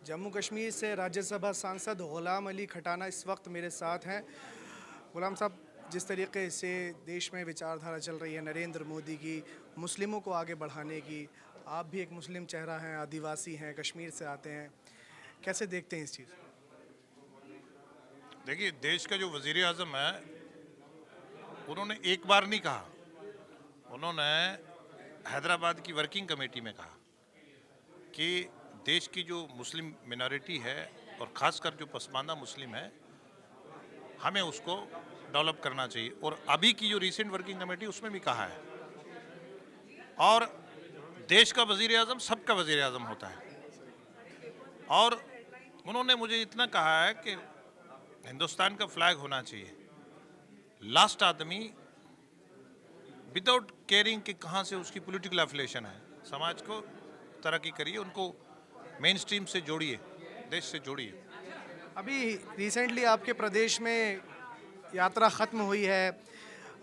जम्मू कश्मीर से राज्यसभा सांसद ग़ुलाम अली खटाना इस वक्त मेरे साथ हैं। ग़ुलाम साहब, जिस तरीके से देश में विचारधारा चल रही है नरेंद्र मोदी की मुस्लिमों को आगे बढ़ाने की, आप भी एक मुस्लिम चेहरा हैं, आदिवासी हैं, कश्मीर से आते हैं, कैसे देखते हैं इस चीज़? देखिए, देश का जो वज़ीर आज़म है उन्होंने एक बार नहीं कहा, उन्होंने हैदराबाद की वर्किंग कमेटी में कहा कि देश की जो मुस्लिम मिनॉरिटी है और ख़ासकर जो पसमानदा मुस्लिम है, हमें उसको डेवलप करना चाहिए। और अभी की जो रिसेंट वर्किंग कमेटी उसमें भी कहा है। और देश का वज़ीर आज़म सबका वज़ीर आज़म होता है। और उन्होंने मुझे इतना कहा है कि हिंदुस्तान का फ्लैग होना चाहिए। लास्ट आदमी विदाउट केयरिंग कि कहाँ से उसकी पॉलिटिकल एफिलिएशन है, समाज को तरक्की करिए, उनको मेन स्ट्रीम से जोड़िए, देश से जोड़िए। अभी रिसेंटली आपके प्रदेश में यात्रा ख़त्म हुई है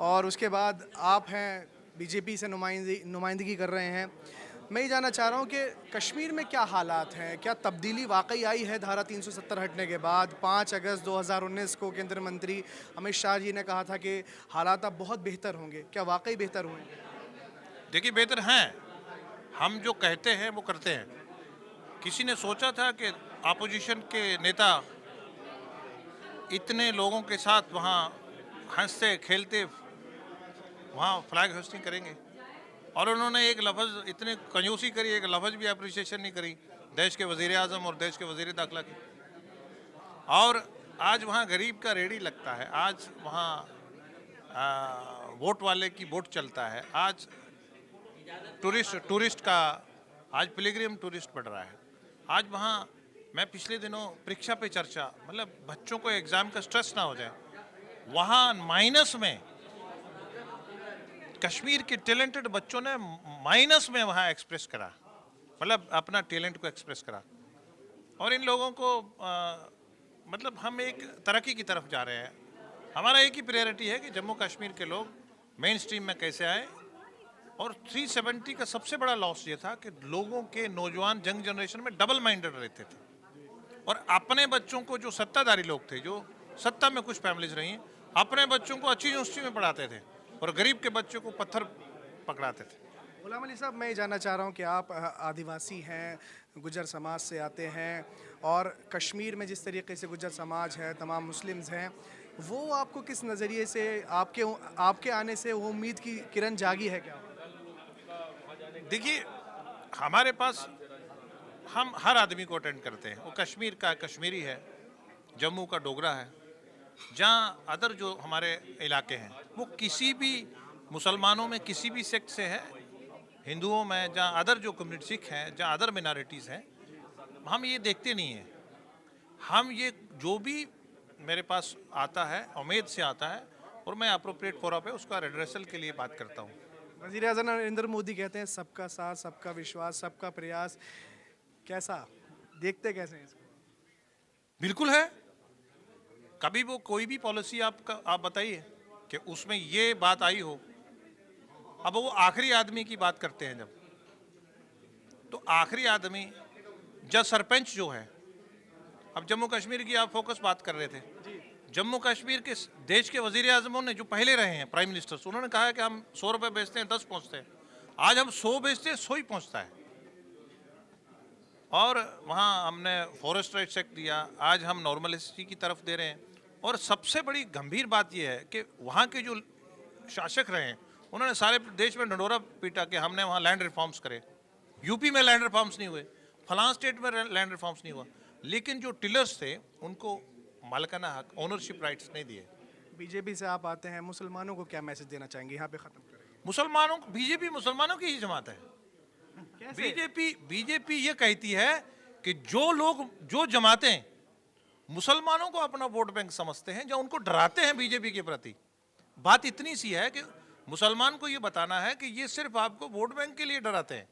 और उसके बाद आप हैं बीजेपी से नुमाइंदगी कर रहे हैं। मैं ये जानना चाह रहा हूँ कि कश्मीर में क्या हालात हैं, क्या तब्दीली वाकई आई है धारा 370 हटने के बाद? 5 अगस्त 2019 को केंद्रीय मंत्री अमित शाह जी ने कहा था कि हालात अब बहुत बेहतर होंगे, क्या वाकई बेहतर हुए? देखिए, बेहतर हैं, हम जो कहते हैं वो करते हैं। किसी ने सोचा था कि अपोजिशन के नेता इतने लोगों के साथ वहाँ हंसते खेलते वहाँ फ्लैग होस्टिंग करेंगे? और उन्होंने एक लफ्ज़ इतने कंजूसी करी, एक लफ्ज़ भी अप्रिसिएशन नहीं करी देश के वज़ीर आज़म और देश के वज़ीर दाखिला की। और आज वहाँ गरीब का रेडी लगता है, आज वहाँ वोट वाले की वोट चलता है, आज टूरिस्ट का आज पिलग्रिम टूरिस्ट बढ़ रहा है। आज वहाँ मैं पिछले दिनों परीक्षा पे चर्चा, मतलब बच्चों को एग्ज़ाम का स्ट्रेस ना हो जाए, वहाँ माइनस में कश्मीर के टैलेंटेड बच्चों ने माइनस में वहाँ एक्सप्रेस करा, मतलब अपना टैलेंट को एक्सप्रेस करा। और इन लोगों को मतलब हम एक तरक्की की तरफ जा रहे हैं। हमारा एक ही प्रायोरिटी है कि जम्मू कश्मीर के लोग मेन स्ट्रीम में कैसे आए। और 370 का सबसे बड़ा लॉस ये था कि लोगों के नौजवान यंग जनरेशन में डबल माइंडेड रहते थे और अपने बच्चों को, जो सत्ताधारी लोग थे, जो सत्ता में कुछ फैमिलीज रही हैं, अपने बच्चों को अच्छी यूनिवर्सिटी में पढ़ाते थे और गरीब के बच्चों को पत्थर पकड़ाते थे। ग़ुलाम अली साहब, मैं ये जानना चाह रहा हूँ कि आप आदिवासी हैं, गुज्जर समाज से आते हैं और कश्मीर में जिस तरीके से गुज्जर समाज है, तमाम मुस्लिम्स हैं, वो आपको किस नज़रिए से आपके आने से वो उम्मीद की किरण जागी है क्या? देखिए, हमारे पास हम हर आदमी को अटेंड करते हैं। वो कश्मीर का कश्मीरी है, जम्मू का डोगरा है, जहाँ अदर जो हमारे इलाके हैं वो किसी भी मुसलमानों में किसी भी सेक्ट से है, हिंदुओं में, जहाँ अदर जो कम्युनिटी सिख हैं, जहाँ अदर मिनॉरिटीज़ हैं, हम ये देखते नहीं हैं। हम ये जो भी मेरे पास आता है उम्मीद से आता है और मैं अप्रोप्रिएट फोरम पे उसका रिड्रेसल के लिए बात करता हूँ। वज़ीर आज़म नरेंद्र मोदी कहते हैं सबका साथ, सबका विश्वास, सबका प्रयास, कैसा देखते कैसे हैं इसको? बिल्कुल है। कभी वो कोई भी पॉलिसी आप बताइए कि उसमें ये बात आई हो। अब वो आखिरी आदमी की बात करते हैं, जब तो आखिरी आदमी जज सरपंच जो है, अब जम्मू कश्मीर की आप फोकस बात कर रहे थे, जम्मू कश्मीर के देश के वज़ीर आज़मों ने जो पहले रहे हैं प्राइम मिनिस्टर्स, उन्होंने कहा है कि हम 100 रुपये बेचते हैं 10 पहुँचते हैं। आज हम 100 बेचते हैं 100 ही पहुँचता है। और वहाँ हमने फॉरेस्ट राइट्स एक्ट दिया, आज हम नॉर्मलिस्टी की तरफ दे रहे हैं। और सबसे बड़ी गंभीर बात यह है कि वहाँ के जो शासक रहे हैं उन्होंने सारे देश में ढंढोरा पीटा कि हमने वहाँ लैंड रिफॉर्म्स करे। यूपी में लैंड रिफॉर्म्स नहीं हुए, फलां स्टेट में लैंड रिफॉर्म्स नहीं हुआ, लेकिन जो टिलर्स थे उनको मालिकाना हक, ओनरशिप राइट्स नहीं दिए। बीजेपी से आप आते हैं, मुसलमानों को क्या मैसेज देना चाहेंगे? यहाँ पे ख़त्म करेंगे। मुसलमानों को, बीजेपी मुसलमानों की ही जमात है। कैसे? बीजेपी ये कहती है कि जो लोग, जो जमातें मुसलमानों को अपना वोट बैंक समझते हैं, जो उनको डराते हैं बीजेपी के प्रति, बात इतनी सी है कि मुसलमान को ये बताना है कि ये सिर्फ आपको वोट बैंक के लिए डराते हैं।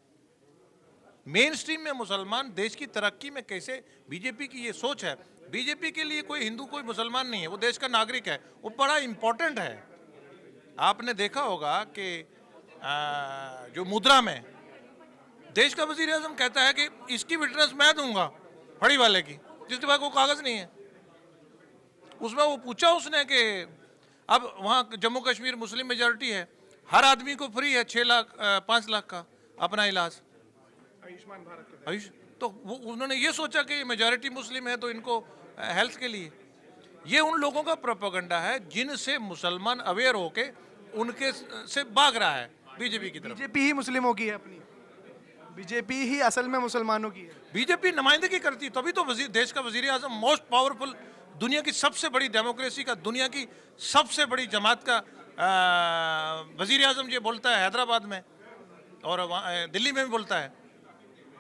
मेन स्ट्रीम में मुसलमान देश की तरक्की में कैसे, बीजेपी की ये सोच है, बीजेपी के लिए कोई हिंदू कोई मुसलमान नहीं है, वो देश का नागरिक है, वो बड़ा इंपॉर्टेंट है। आपने देखा होगा कि जो मुद्रा में देश का वज़ीर आज़म कहता है कि इसकी विटनेस मैं दूंगा फड़ी वाले की, जिसके पास कोई कागज नहीं है। उसमें वो पूछा उसने कि अब वहाँ जम्मू कश्मीर मुस्लिम मेजॉरिटी है, हर आदमी को फ्री है 6 लाख 5 लाख का अपना इलाज आयुष्मान भारत के आयुष। तो वो उन्होंने ये सोचा कि मेजॉरिटी मुस्लिम है तो इनको हेल्थ के लिए। ये उन लोगों का प्रोपेगेंडा है जिनसे मुसलमान अवेयर होके उनके से भाग रहा है बीजेपी की तरफ। बीजेपी ही मुस्लिमों की है अपनी, बीजेपी ही असल में मुसलमानों की है। बीजेपी नुमाइंदगी करती, तभी तो देश का वजीर आजम, मोस्ट पावरफुल, दुनिया की सबसे बड़ी डेमोक्रेसी का, दुनिया की सबसे बड़ी जमात का वजीर आजम ये बोलता है हैदराबाद में और वहाँ दिल्ली में भी बोलता है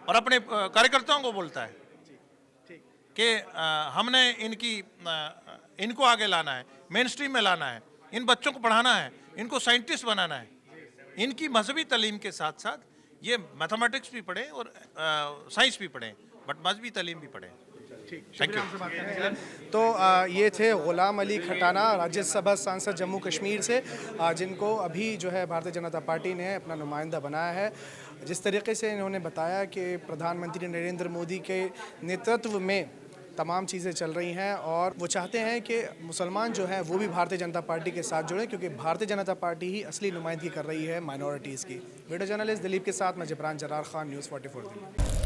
और अपने कार्यकर्ताओं को बोलता है कि हमने इनको आगे लाना है, मेन स्ट्रीम में लाना है, इन बच्चों को पढ़ाना है, इनको साइंटिस्ट बनाना है। इनकी मजहबी तालीम के साथ साथ ये मैथमेटिक्स भी पढ़ें और साइंस भी पढ़ें, बट मजहबी तालीम भी पढ़ें। Thank you. तो ये थे गुलाम अली खटाना, राज्यसभा सांसद जम्मू कश्मीर से, जिनको अभी जो है भारतीय जनता पार्टी ने अपना नुमाइंदा बनाया है। जिस तरीके से इन्होंने बताया कि प्रधानमंत्री नरेंद्र मोदी के नेतृत्व में तमाम चीज़ें चल रही हैं और वो चाहते हैं कि मुसलमान जो हैं वो भी भारतीय जनता पार्टी के साथ जुड़ें, क्योंकि भारतीय जनता पार्टी ही असली नुमाइंदगी कर रही है माइनॉरिटीज़ की। वीडियो जर्नलिस्ट दिलीप के साथ मैं जबरान जरार खान, न्यूज़ 44 दिल्ली।